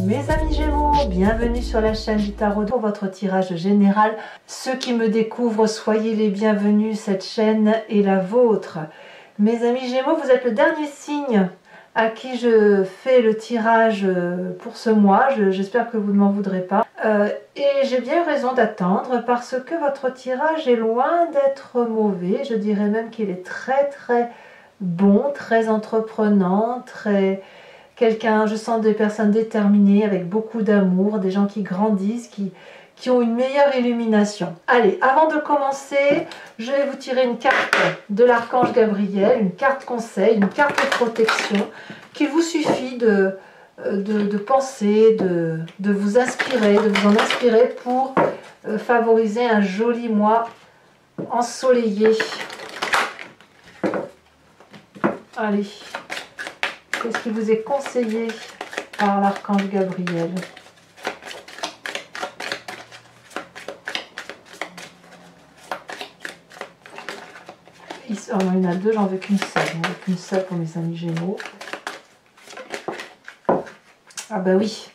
Mes amis Gémeaux, bienvenue sur la chaîne du Tarot pour votre tirage général. Ceux qui me découvrent, soyez les bienvenus, cette chaîne est la vôtre. Mes amis Gémeaux, vous êtes le dernier signe à qui je fais le tirage pour ce mois. J'espère que vous ne m'en voudrez pas. Et j'ai bien eu raison d'attendre parce que votre tirage est loin d'être mauvais. Je dirais même qu'il est très bon, très entreprenant, je sens des personnes déterminées, avec beaucoup d'amour, des gens qui grandissent, qui ont une meilleure illumination. Allez, avant de commencer, je vais vous tirer une carte de l'archange Gabriel, une carte conseil, une carte de protection, qu'il vous suffit de penser, de vous inspirer, de vous en inspirer pour favoriser un joli mois ensoleillé. Allez. Qu'est-ce qui vous est conseillé par l'archange Gabriel? Il y en a deux, j'en veux qu'une seule. J'en veux qu'une seule pour mes amis Gémeaux. Ah bah oui.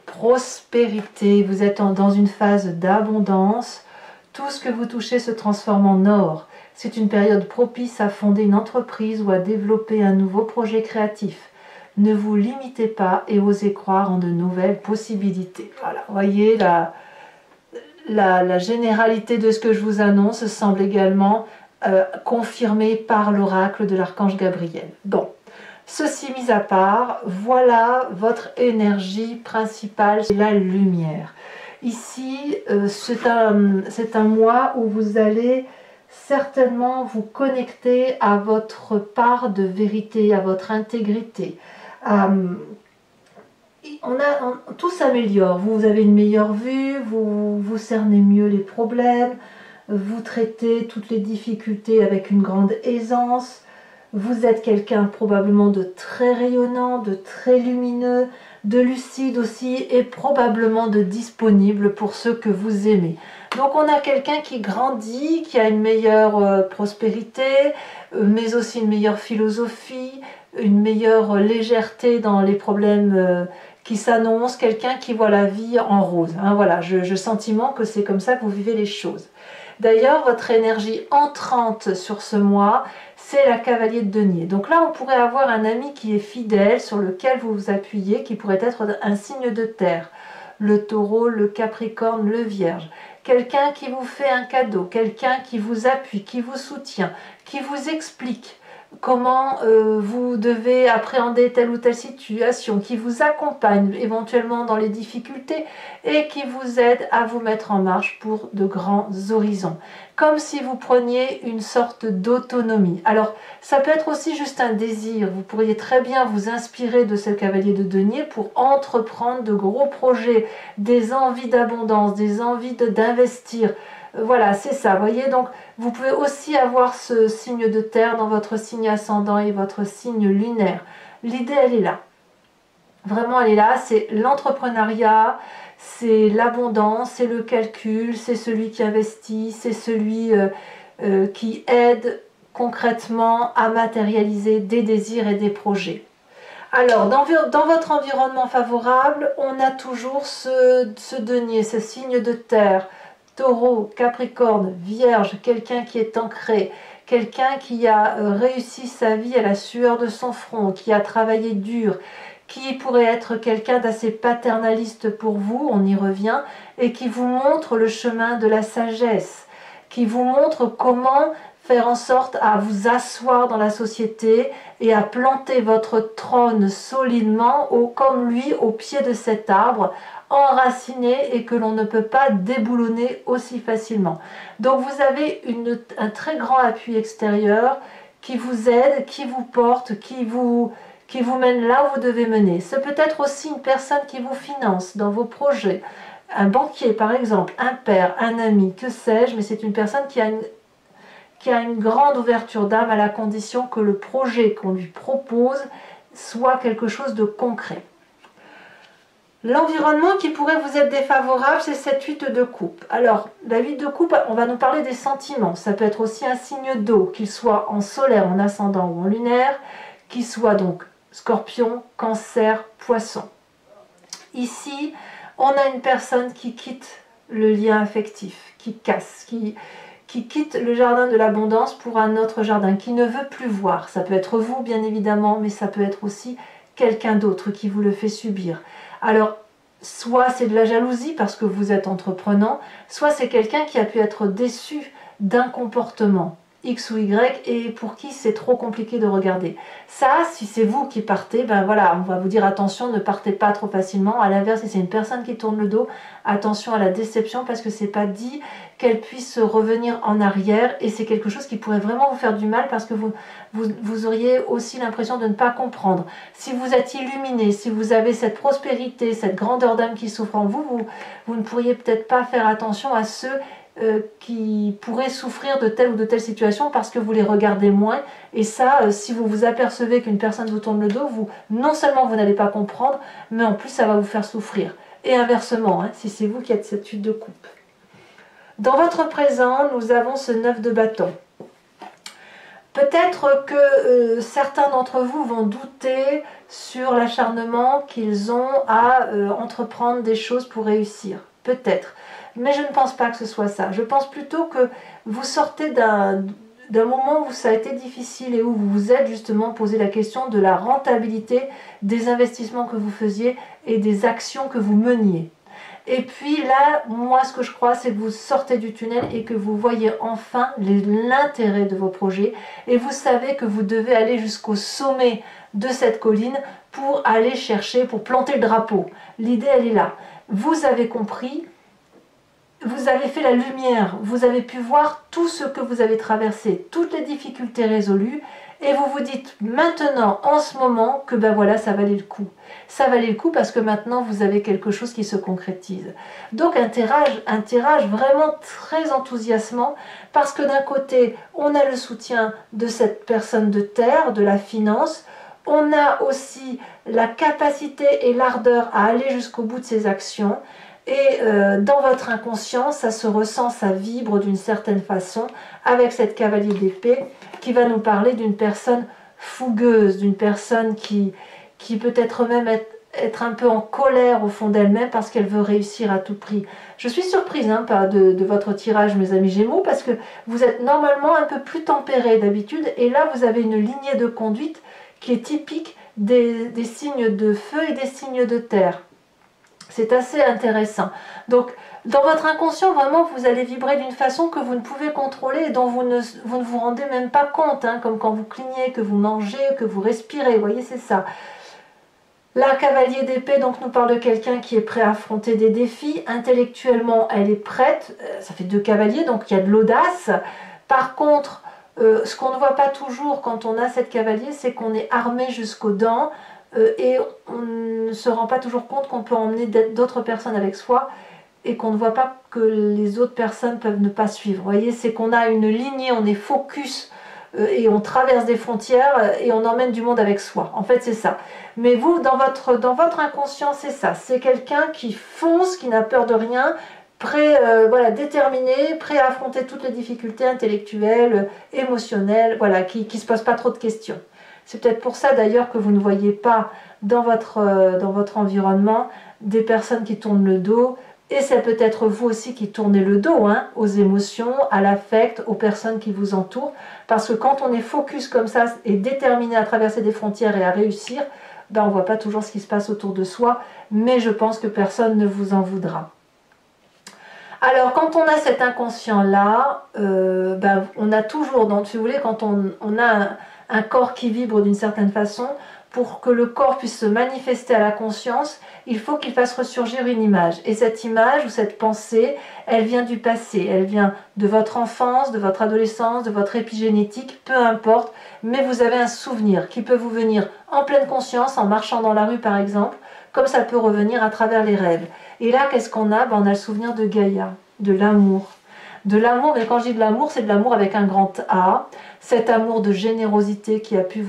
Prospérité. Vous êtes dans une phase d'abondance. Tout ce que vous touchez se transforme en or. C'est une période propice à fonder une entreprise ou à développer un nouveau projet créatif. Ne vous limitez pas et osez croire en de nouvelles possibilités. Voilà, voyez, la généralité de ce que je vous annonce semble également confirmée par l'oracle de l'archange Gabriel. Bon, ceci mis à part, voilà votre énergie principale, c'est la lumière. Ici, c'est un mois où vous allez certainement vous connecter à votre part de vérité, à votre intégrité. Tout s'améliore. Vous avez une meilleure vue, vous cernez mieux les problèmes, vous traitez toutes les difficultés avec une grande aisance. Vous êtes quelqu'un probablement de très rayonnant, de très lumineux, de lucide aussi et probablement de disponible pour ceux que vous aimez. Donc on a quelqu'un qui grandit, qui a une meilleure prospérité, mais aussi une meilleure philosophie, une meilleure légèreté dans les problèmes qui s'annoncent, quelqu'un qui voit la vie en rose. Hein, voilà, j'ai sentiment que c'est comme ça que vous vivez les choses. D'ailleurs, votre énergie entrante sur ce mois, c'est la cavalier de denier. Donc là, on pourrait avoir un ami qui est fidèle, sur lequel vous vous appuyez, qui pourrait être un signe de terre. Le taureau, le capricorne, le vierge. Quelqu'un qui vous fait un cadeau, quelqu'un qui vous appuie, qui vous soutient, qui vous explique comment vous devez appréhender telle ou telle situation, qui vous accompagne éventuellement dans les difficultés et qui vous aide à vous mettre en marche pour de grands horizons. Comme si vous preniez une sorte d'autonomie. Alors, ça peut être aussi juste un désir. Vous pourriez très bien vous inspirer de ce cavalier de denier pour entreprendre de gros projets, des envies d'abondance, des envies d'investir. Voilà, c'est ça, vous voyez, donc vous pouvez aussi avoir ce signe de terre dans votre signe ascendant et votre signe lunaire. L'idée, elle est là. Vraiment, elle est là, c'est l'entrepreneuriat, c'est l'abondance, c'est le calcul, c'est celui qui investit, c'est celui qui aide concrètement à matérialiser des désirs et des projets. Alors, dans votre environnement favorable, on a toujours ce denier, ce signe de terre, Taureau, Capricorne, Vierge, quelqu'un qui est ancré, quelqu'un qui a réussi sa vie à la sueur de son front, qui a travaillé dur, qui pourrait être quelqu'un d'assez paternaliste pour vous, on y revient, et qui vous montre le chemin de la sagesse, qui vous montre comment faire en sorte à vous asseoir dans la société et à planter votre trône solidement, comme lui, au pied de cet arbre, enraciné et que l'on ne peut pas déboulonner aussi facilement. Donc vous avez un très grand appui extérieur qui vous aide, qui vous porte, qui vous mène là où vous devez mener. C'est peut-être aussi une personne qui vous finance dans vos projets, un banquier par exemple, un père, un ami, que sais-je, mais c'est une personne qui a une grande ouverture d'âme à la condition que le projet qu'on lui propose soit quelque chose de concret. L'environnement qui pourrait vous être défavorable, c'est cette 8 de coupe. Alors, la 8 de coupe, on va nous parler des sentiments. Ça peut être aussi un signe d'eau, qu'il soit en solaire, en ascendant ou en lunaire, qu'il soit donc Scorpion, Cancer, Poisson. Ici, on a une personne qui quitte le lien affectif, qui casse, qui quitte le jardin de l'abondance pour un autre jardin, qui ne veut plus voir. Ça peut être vous, bien évidemment, mais ça peut être aussi quelqu'un d'autre qui vous le fait subir. Alors, soit c'est de la jalousie parce que vous êtes entreprenant, soit c'est quelqu'un qui a pu être déçu d'un comportement X ou Y et pour qui c'est trop compliqué de regarder. Ça, si c'est vous qui partez, ben voilà, on va vous dire attention, ne partez pas trop facilement. À l'inverse, si c'est une personne qui tourne le dos, attention à la déception parce que c'est pas dit qu'elle puisse revenir en arrière et c'est quelque chose qui pourrait vraiment vous faire du mal parce que vous auriez aussi l'impression de ne pas comprendre. Si vous êtes illuminé, si vous avez cette prospérité, cette grandeur d'âme qui s'offre en vous, vous ne pourriez peut-être pas faire attention à ceux qui pourraient souffrir de telle ou de telle situation parce que vous les regardez moins. Et ça, si vous vous apercevez qu'une personne vous tourne le dos, non seulement vous n'allez pas comprendre, mais en plus ça va vous faire souffrir. Et inversement, hein, si c'est vous qui êtes cette chute de coupe. Dans votre présent, nous avons ce 9 de bâton. Peut-être que certains d'entre vous vont douter sur l'acharnement qu'ils ont à entreprendre des choses pour réussir. Peut-être. Mais je ne pense pas que ce soit ça. Je pense plutôt que vous sortez d'un moment où ça a été difficile et où vous vous êtes justement posé la question de la rentabilité des investissements que vous faisiez et des actions que vous meniez. Et puis là, moi ce que je crois, c'est que vous sortez du tunnel et que vous voyez enfin l'intérêt de vos projets et vous savez que vous devez aller jusqu'au sommet de cette colline pour aller chercher, pour planter le drapeau. L'idée, elle est là. Vous avez compris. Vous avez fait la lumière, vous avez pu voir tout ce que vous avez traversé, toutes les difficultés résolues, et vous vous dites maintenant, en ce moment, que ben voilà, ça valait le coup. Ça valait le coup parce que maintenant, vous avez quelque chose qui se concrétise. Donc un tirage vraiment très enthousiasmant, parce que d'un côté, on a le soutien de cette personne de terre, de la finance, on a aussi la capacité et l'ardeur à aller jusqu'au bout de ses actions. Et dans votre inconscient, ça se ressent, ça vibre d'une certaine façon avec cette cavalier d'épée qui va nous parler d'une personne fougueuse, d'une personne qui peut-être même être un peu en colère au fond d'elle-même parce qu'elle veut réussir à tout prix. Je suis surprise hein, de votre tirage, mes amis Gémeaux, parce que vous êtes normalement un peu plus tempérés d'habitude et là vous avez une lignée de conduite qui est typique des signes de feu et des signes de terre. C'est assez intéressant. Donc, dans votre inconscient, vraiment, vous allez vibrer d'une façon que vous ne pouvez contrôler et dont vous ne vous rendez même pas compte, hein, comme quand vous clignez, que vous mangez, que vous respirez. Vous voyez, c'est ça. La cavalier d'épée donc nous parle de quelqu'un qui est prêt à affronter des défis. Intellectuellement, elle est prête. Ça fait 2 cavaliers, donc il y a de l'audace. Par contre, ce qu'on ne voit pas toujours quand on a cette cavalier, c'est qu'on est armé jusqu'aux dents. Et on ne se rend pas toujours compte qu'on peut emmener d'autres personnes avec soi et qu'on ne voit pas que les autres personnes peuvent ne pas suivre. Vous voyez, c'est qu'on a une lignée, on est focus et on traverse des frontières et on emmène du monde avec soi. En fait, c'est ça. Mais vous, dans votre inconscient, c'est ça. C'est quelqu'un qui fonce, qui n'a peur de rien, prêt, voilà, déterminé, prêt à affronter toutes les difficultés intellectuelles, émotionnelles, voilà, qui ne se pose pas trop de questions. C'est peut-être pour ça d'ailleurs que vous ne voyez pas dans votre environnement des personnes qui tournent le dos. Et c'est peut-être vous aussi qui tournez le dos hein, aux émotions, à l'affect, aux personnes qui vous entourent. Parce que quand on est focus comme ça et déterminé à traverser des frontières et à réussir, ben on ne voit pas toujours ce qui se passe autour de soi. Mais je pense que personne ne vous en voudra. Alors quand on a cet inconscient-là, ben, on a toujours, donc, si vous voulez, quand on a un corps qui vibre d'une certaine façon, pour que le corps puisse se manifester à la conscience, il faut qu'il fasse ressurgir une image. Et cette image ou cette pensée, elle vient du passé, elle vient de votre enfance, de votre adolescence, de votre épigénétique, peu importe, mais vous avez un souvenir qui peut vous venir en pleine conscience, en marchant dans la rue par exemple, comme ça peut revenir à travers les rêves. Et là, qu'est-ce qu'on a? Ben, on a le souvenir de Gaïa, de l'amour. De l'amour, mais quand je dis de l'amour, c'est de l'amour avec un grand A, cet amour de générosité qui a pu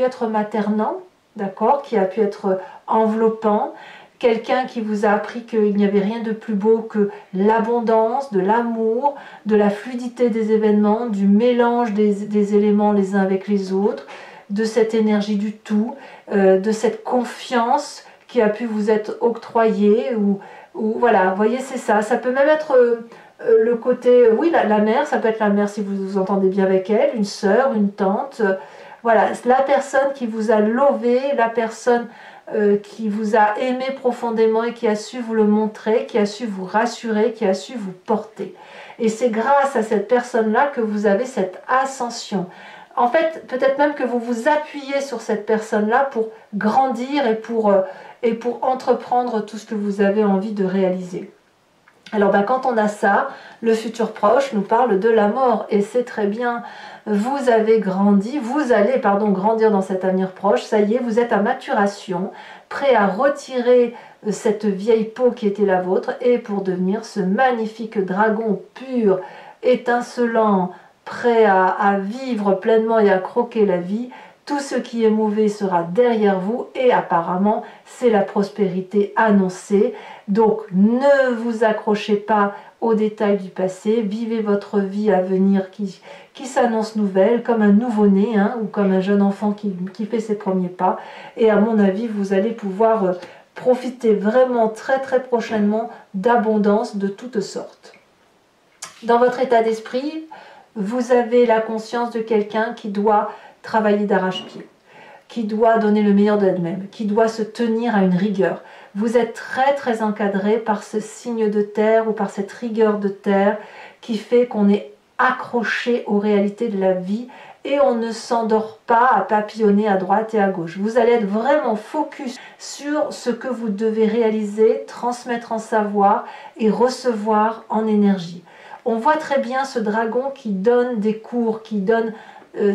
être maternant, d'accord, qui a pu être enveloppant, quelqu'un qui vous a appris qu'il n'y avait rien de plus beau que l'abondance, de l'amour, de la fluidité des événements, du mélange des éléments les uns avec les autres, de cette énergie du tout, de cette confiance qui a pu vous être octroyé, ou voilà, vous voyez, c'est ça. Ça peut même être le côté, oui, la mère, ça peut être la mère si vous vous entendez bien avec elle, une sœur, une tante, voilà, la personne qui vous a lové, la personne qui vous a aimé profondément et qui a su vous le montrer, qui a su vous rassurer, qui a su vous porter. Et c'est grâce à cette personne-là que vous avez cette ascension. En fait, peut-être même que vous vous appuyez sur cette personne-là pour grandir et pour entreprendre tout ce que vous avez envie de réaliser. Alors quand on a ça, le futur proche nous parle de la mort, et c'est très bien. Vous avez grandi, vous allez grandir dans cet avenir proche, ça y est, vous êtes à maturation, prêt à retirer cette vieille peau qui était la vôtre, et pour devenir ce magnifique dragon pur, étincelant, prêt à vivre pleinement et à croquer la vie. Tout ce qui est mauvais sera derrière vous, et apparemment c'est la prospérité annoncée. Donc ne vous accrochez pas aux détails du passé, vivez votre vie à venir qui s'annonce nouvelle, comme un nouveau-né, ou comme un jeune enfant qui fait ses premiers pas. Et à mon avis, vous allez pouvoir profiter vraiment très très prochainement d'abondance de toutes sortes. Dans votre état d'esprit, vous avez la conscience de quelqu'un qui doit travailler d'arrache-pied, qui doit donner le meilleur d'elle-même, qui doit se tenir à une rigueur. Vous êtes très très encadré par ce signe de terre ou par cette rigueur de terre qui fait qu'on est accroché aux réalités de la vie et on ne s'endort pas à papillonner à droite et à gauche. Vous allez être vraiment focus sur ce que vous devez réaliser, transmettre en savoir et recevoir en énergie. On voit très bien ce dragon qui donne des cours, qui donne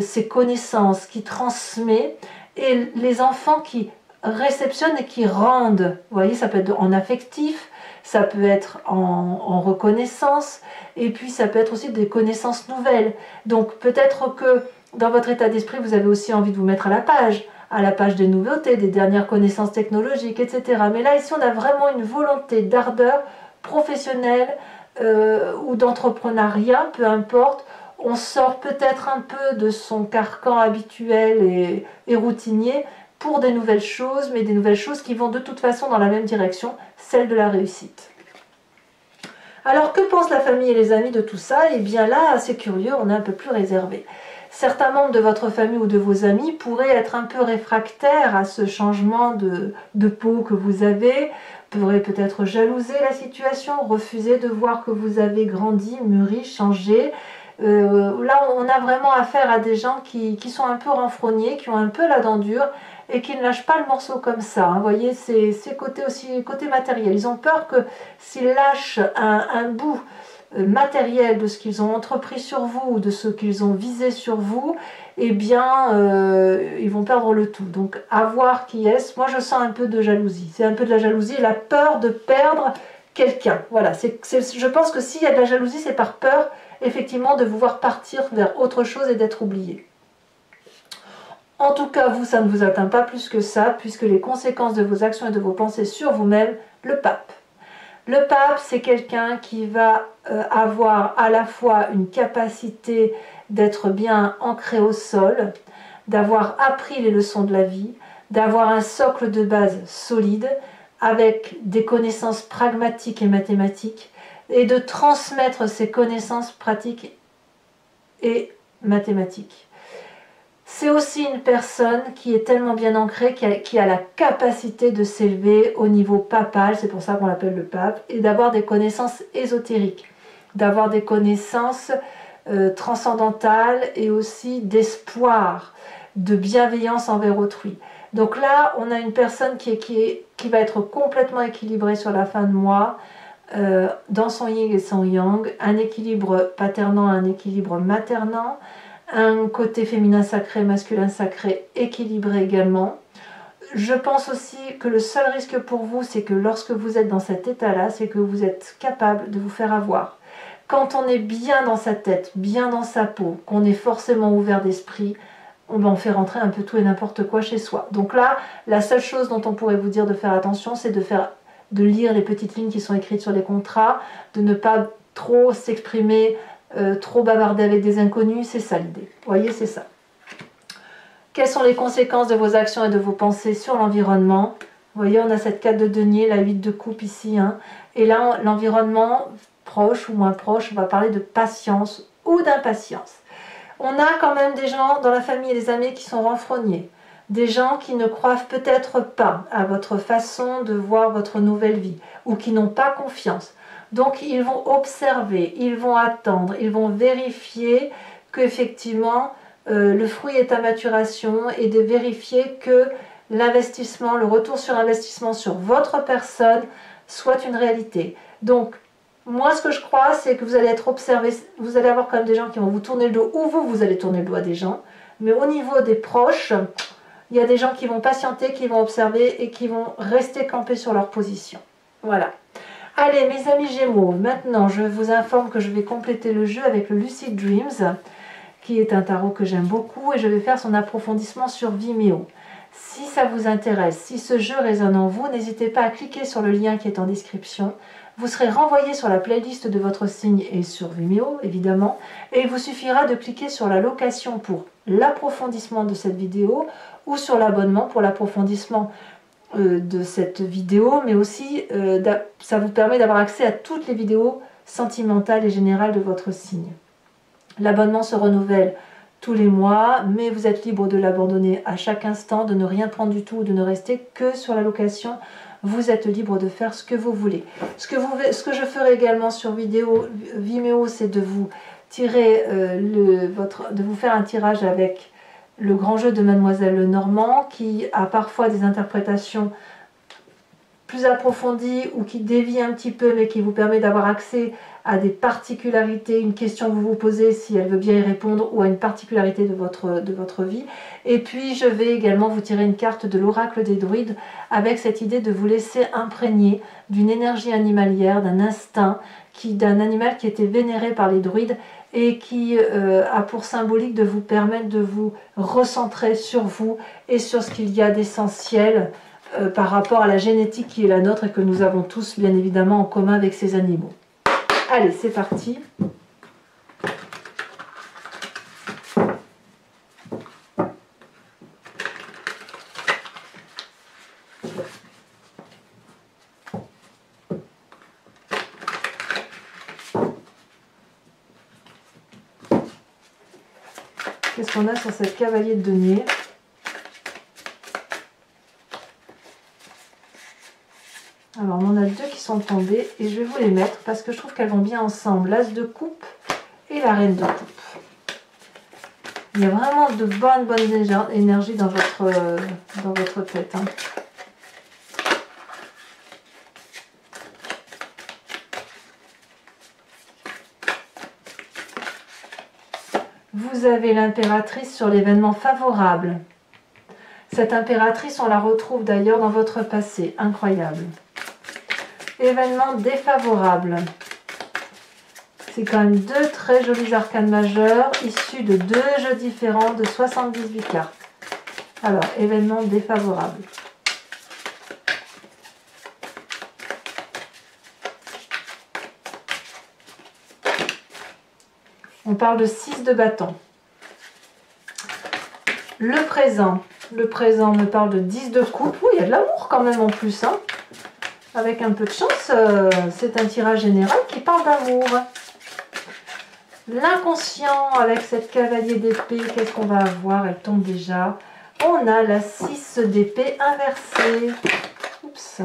ses connaissances, qui transmet, et les enfants qui réceptionnent et qui rendent. Vous voyez, ça peut être en affectif, ça peut être en reconnaissance, et puis ça peut être aussi des connaissances nouvelles. Donc peut-être que dans votre état d'esprit, vous avez aussi envie de vous mettre à la page des nouveautés, des dernières connaissances technologiques, etc. Mais là, ici, on a vraiment une volonté d'ardeur professionnelle ou d'entrepreneuriat, peu importe. On sort peut-être un peu de son carcan habituel et routinier pour des nouvelles choses, mais des nouvelles choses qui vont de toute façon dans la même direction, celle de la réussite. Alors que pensent la famille et les amis de tout ça? Eh bien là, c'est curieux, on est un peu plus réservé. Certains membres de votre famille ou de vos amis pourraient être un peu réfractaires à ce changement de peau que vous avez, pourraient peut-être jalouser la situation, refuser de voir que vous avez grandi, mûri, changé. Là, on a vraiment affaire à des gens qui sont un peu renfrognés, qui ont un peu la dent dure et qui ne lâchent pas le morceau comme ça. Vous voyez, c'est côté aussi côté matériel. Ils ont peur que s'ils lâchent un bout matériel de ce qu'ils ont entrepris sur vous ou de ce qu'ils ont visé sur vous, eh bien, ils vont perdre le tout. Donc, à voir qui est-ce. Moi, je sens un peu de jalousie. C'est un peu de la jalousie et la peur de perdre quelqu'un. Voilà, je pense que s'il y a de la jalousie, c'est par peur effectivement de vous voir partir vers autre chose et d'être oublié. En tout cas, vous, ça ne vous atteint pas plus que ça, puisque les conséquences de vos actions et de vos pensées sur vous-même, le pape. Le pape, c'est quelqu'un qui va avoir à la fois une capacité d'être bien ancré au sol, d'avoir appris les leçons de la vie, d'avoir un socle de base solide, avec des connaissances pragmatiques et mathématiques, et de transmettre ces connaissances pratiques et mathématiques. C'est aussi une personne qui est tellement bien ancrée, qui a la capacité de s'élever au niveau papal, c'est pour ça qu'on l'appelle le pape, et d'avoir des connaissances ésotériques, d'avoir des connaissances transcendantales et aussi d'espoir, de bienveillance envers autrui. Donc là, on a une personne qui va être complètement équilibrée sur la fin de mois, dans son yin et son yang, un équilibre paternant, un équilibre maternant, un côté féminin sacré, masculin sacré équilibré également. Je pense aussi que le seul risque pour vous, c'est que lorsque vous êtes dans cet état-là, c'est que vous êtes capable de vous faire avoir. Quand on est bien dans sa tête, bien dans sa peau, qu'on est forcément ouvert d'esprit, on fait rentrer un peu tout et n'importe quoi chez soi. Donc là, la seule chose dont on pourrait vous dire de faire attention, c'est de lire les petites lignes qui sont écrites sur les contrats, de ne pas trop s'exprimer, trop bavarder avec des inconnus, c'est ça l'idée. Vous voyez, c'est ça. Quelles sont les conséquences de vos actions et de vos pensées sur l'environnement? Vous voyez, on a cette 4 de denier, la 8 de coupe ici. Hein. Et là, l'environnement, proche ou moins proche, on va parler de patience ou d'impatience. On a quand même des gens dans la famille et les amis qui sont renfrognés. Des gens qui ne croient peut-être pas à votre façon de voir votre nouvelle vie ou qui n'ont pas confiance. Donc ils vont observer, ils vont attendre, ils vont vérifier qu'effectivement le fruit est à maturation et de vérifier que l'investissement, le retour sur investissement sur votre personne soit une réalité. Donc moi ce que je crois c'est que vous allez être observé, vous allez avoir quand même des gens qui vont vous tourner le dos ou vous allez tourner le dos à des gens, mais au niveau des proches, il y a des gens qui vont patienter, qui vont observer et qui vont rester campés sur leur position. Voilà. Allez, mes amis Gémeaux, maintenant je vous informe que je vais compléter le jeu avec le Lucid Dreams, qui est un tarot que j'aime beaucoup, et je vais faire son approfondissement sur Vimeo. Si ça vous intéresse, si ce jeu résonne en vous, n'hésitez pas à cliquer sur le lien qui est en description. Vous serez renvoyé sur la playlist de votre signe et sur Vimeo, évidemment, et il vous suffira de cliquer sur la location pour l'approfondissement de cette vidéo ou sur l'abonnement pour l'approfondissement de cette vidéo, mais aussi ça vous permet d'avoir accès à toutes les vidéos sentimentales et générales de votre signe. L'abonnement se renouvelle tous les mois, mais vous êtes libre de l'abandonner à chaque instant, de ne rien prendre du tout, de ne rester que sur la location. Vous êtes libre de faire ce que vous voulez. Ce que je ferai également sur Vimeo, c'est de vous tirer de vous faire un tirage avec le grand jeu de Mademoiselle Lenormand, qui a parfois des interprétations plus approfondies ou qui dévie un petit peu, mais qui vous permet d'avoir accès à des particularités, une question que vous vous posez, si elle veut bien y répondre, ou à une particularité de votre vie. Et puis je vais également vous tirer une carte de l'oracle des druides, avec cette idée de vous laisser imprégner d'une énergie animalière, d'un instinct, d'un animal qui était vénéré par les druides, et qui a pour symbolique de vous permettre de vous recentrer sur vous et sur ce qu'il y a d'essentiel par rapport à la génétique qui est la nôtre et que nous avons tous bien évidemment en commun avec ces animaux. Allez, c'est parti. Qu'est-ce qu'on a sur cette cavalier de denier? Alors, on en a deux qui sont tombées et je vais vous les mettre parce que je trouve qu'elles vont bien ensemble. L'as de coupe et la reine de coupe. Il y a vraiment de bonnes énergies dans votre tête. Hein. Vous avez l'impératrice sur l'événement favorable. Cette impératrice, on la retrouve d'ailleurs dans votre passé. Incroyable. Événement défavorable. C'est quand même deux très jolis arcanes majeurs issus de deux jeux différents de 78 cartes. Alors, événement défavorable. On parle de 6 de bâton. Le présent me parle de 10 de coupe. Oui, il y a de l'amour quand même en plus. Hein. Avec un peu de chance, c'est un tirage général qui parle d'amour. L'inconscient avec cette cavalier d'épée, qu'est-ce qu'on va avoir? Elle tombe déjà. On a la 6 d'épée inversée. Oups.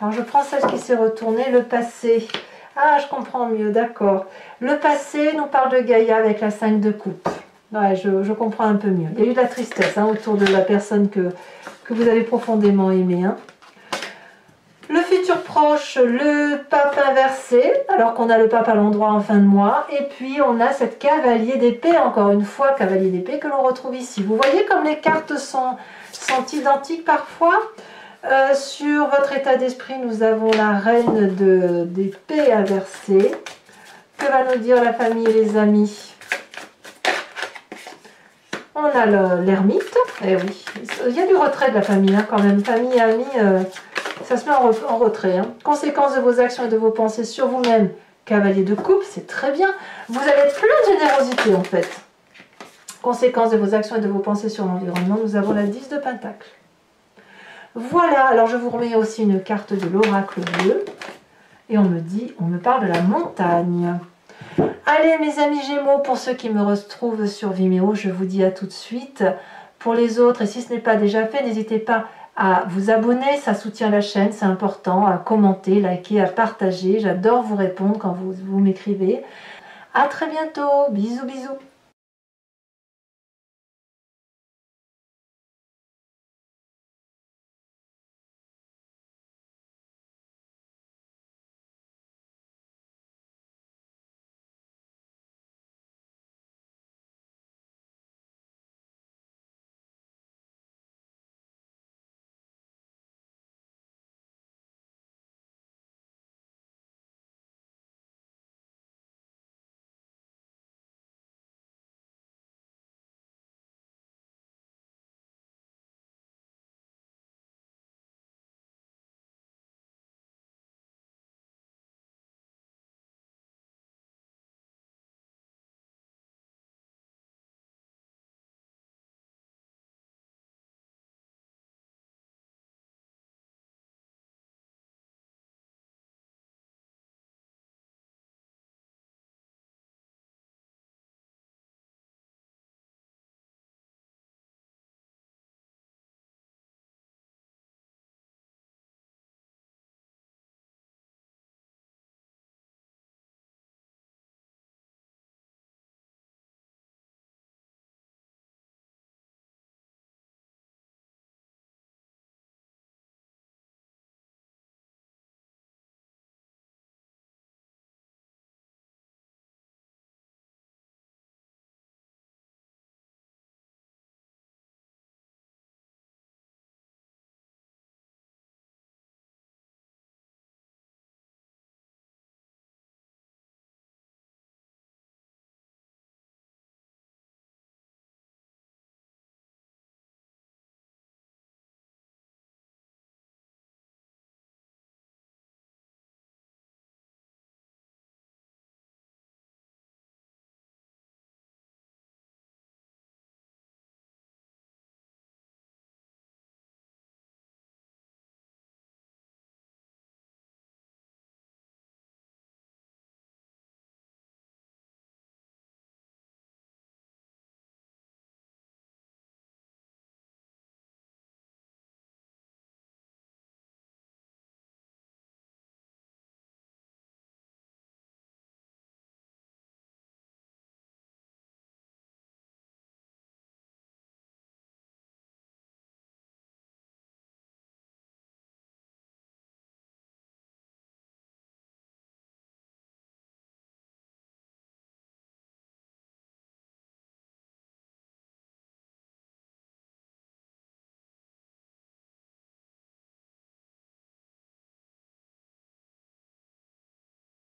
Alors je prends celle qui s'est retournée, le passé. Ah, je comprends mieux, d'accord. Le passé nous parle de Gaïa avec la 5 de coupe. Ouais, je comprends un peu mieux. Il y a eu de la tristesse hein, autour de la personne que vous avez profondément aimée. Hein. Le futur proche, le pape inversé, alors qu'on a le pape à l'endroit en fin de mois. Et puis on a cette cavalier d'épée, encore une fois, cavalier d'épée que l'on retrouve ici. Vous voyez comme les cartes sont identiques parfois. Sur votre état d'esprit, nous avons la reine d'épée inversée. Que va nous dire la famille et les amis? On a l'ermite. Eh oui, il y a du retrait de la famille hein, quand même. Famille et amis, ça se met en retrait. Hein. Conséquences de vos actions et de vos pensées sur vous-même. Cavalier de coupe, c'est très bien. Vous avez plein de générosité en fait. Conséquences de vos actions et de vos pensées sur l'environnement. Nous avons la 10 de pentacle. Voilà, alors je vous remets aussi une carte de l'oracle bleu. Et on me parle de la montagne. Allez mes amis Gémeaux, pour ceux qui me retrouvent sur Vimeo, je vous dis à tout de suite. Pour les autres, et si ce n'est pas déjà fait, n'hésitez pas à vous abonner, ça soutient la chaîne, c'est important, à commenter, liker, à partager. J'adore vous répondre quand vous m'écrivez. À très bientôt, bisous bisous.